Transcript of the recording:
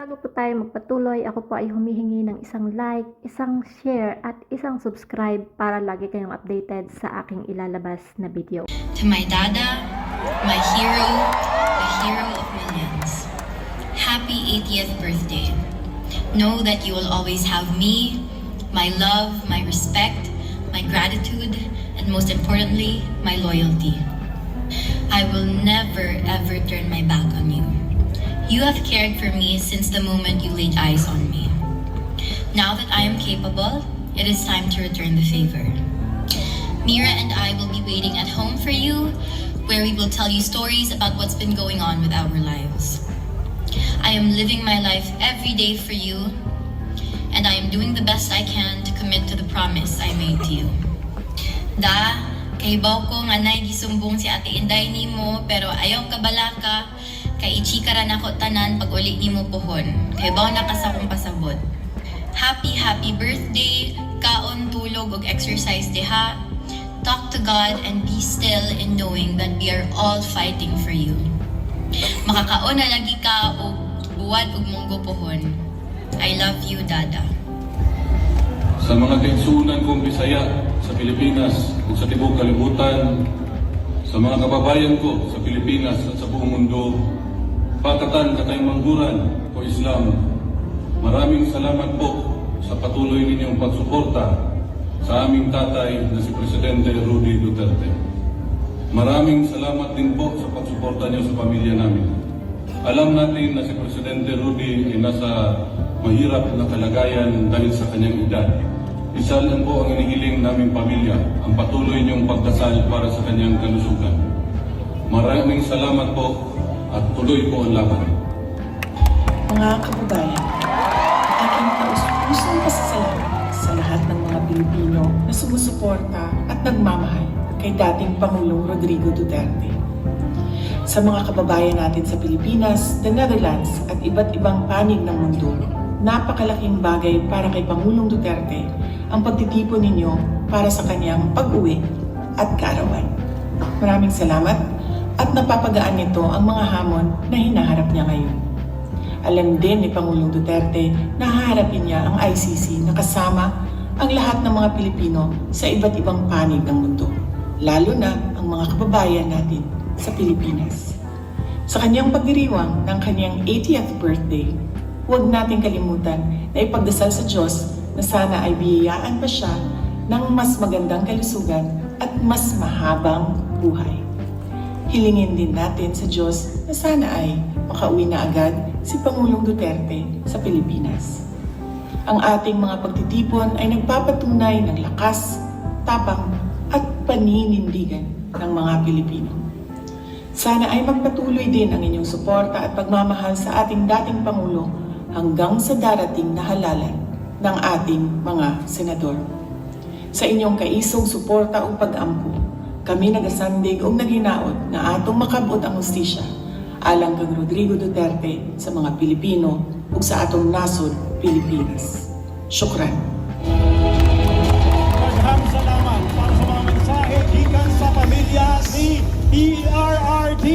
Bago po tayo magpatuloy, ako po ay humihingi ng isang like, isang share at isang subscribe para lagi kayong updated sa aking ilalabas na video. To my dada, my hero, the hero of millions. Happy 80th birthday. Know that you will always have me, my love, my respect, my gratitude, and most importantly, my loyalty. I will never ever turn my back on you. You have cared for me since the moment you laid eyes on me. Now that I am capable, it is time to return the favor. Mira and I will be waiting at home for you, where we will tell you stories about what's been going on with our lives. I am living my life every day for you, and I am doing the best I can to commit to the promise I made to you. Da, kay baw ko nga nay gisumbong si Ate Inday nimo, pero ayaw kabalaka. Kay ichikaran ako tanan pag uli ni mo pohon. Kay baw na ka sa akong pasabot. Happy birthday, kaon, tulog, og exercise diha. Talk to God and be still in knowing that we are all fighting for you. Makakaon na lagi ka og buwad og munggo pohon. I love you, Dada. Sa mga kaigsunan kong Bisaya sa Pilipinas ug sa tibuok kalibutan, sa mga kababayan ko sa Pilipinas at sa buong mundo, Pakatan, Kataymanguran o Islam, maraming salamat po sa patuloy ninyong pagsuporta sa aming tatay na si Presidente Rudy Duterte. Maraming salamat din po sa pagsuporta niyo sa pamilya namin. Alam natin na si Presidente Rudy ay nasa mahirap na kalagayan dahil sa kanyang edad. Isa lang po ang inihiling naming pamilya, ang patuloy niyong pagdasal para sa kanyang kalusugan. Maraming salamat po at tuloy po ang laban. Mga kababayan, aking taus-pusong pasasalamat sa lahat ng mga Pilipino na sumusuporta at nagmamahal kay dating Pangulong Rodrigo Duterte. Sa mga kababayan natin sa Pilipinas, the Netherlands at iba't ibang panig ng mundo, napakalaking bagay para kay Pangulong Duterte ang pagtitipon ninyo para sa kanyang pag-uwi at kaarawan. Maraming salamat at napapagaan nito ang mga hamon na hinaharap niya ngayon. Alam din ni Pangulong Duterte na haharapin niya ang ICC na kasama ang lahat ng mga Pilipino sa iba't ibang panig ng mundo, lalo na ang mga kababayan natin sa Pilipinas. Sa kanyang pagdiriwang ng kanyang 80th birthday, huwag nating kalimutan na ipagdasal sa Diyos na sana ay biyayaan pa siya ng mas magandang kalusugan at mas mahabang buhay. Hilingin din natin sa Diyos na sana ay makauwi na agad si Pangulong Duterte sa Pilipinas. Ang ating mga pagtitipon ay nagpapatunay ng lakas, tapang at paninindigan ng mga Pilipino. Sana ay magpatuloy din ang inyong suporta at pagmamahal sa ating dating Pangulo hanggang sa darating na halalan ng ating mga senador. Sa inyong kaisong suporta o pag-ampo, kami nagasandig o naghinaot na atong makabot ang hustisya alang kang Rodrigo Duterte sa mga Pilipino ug sa atong nasod, Pilipinas. Syukran. Maghang salamat para sa mga mensahe gikan sa pamilya ni PRRD.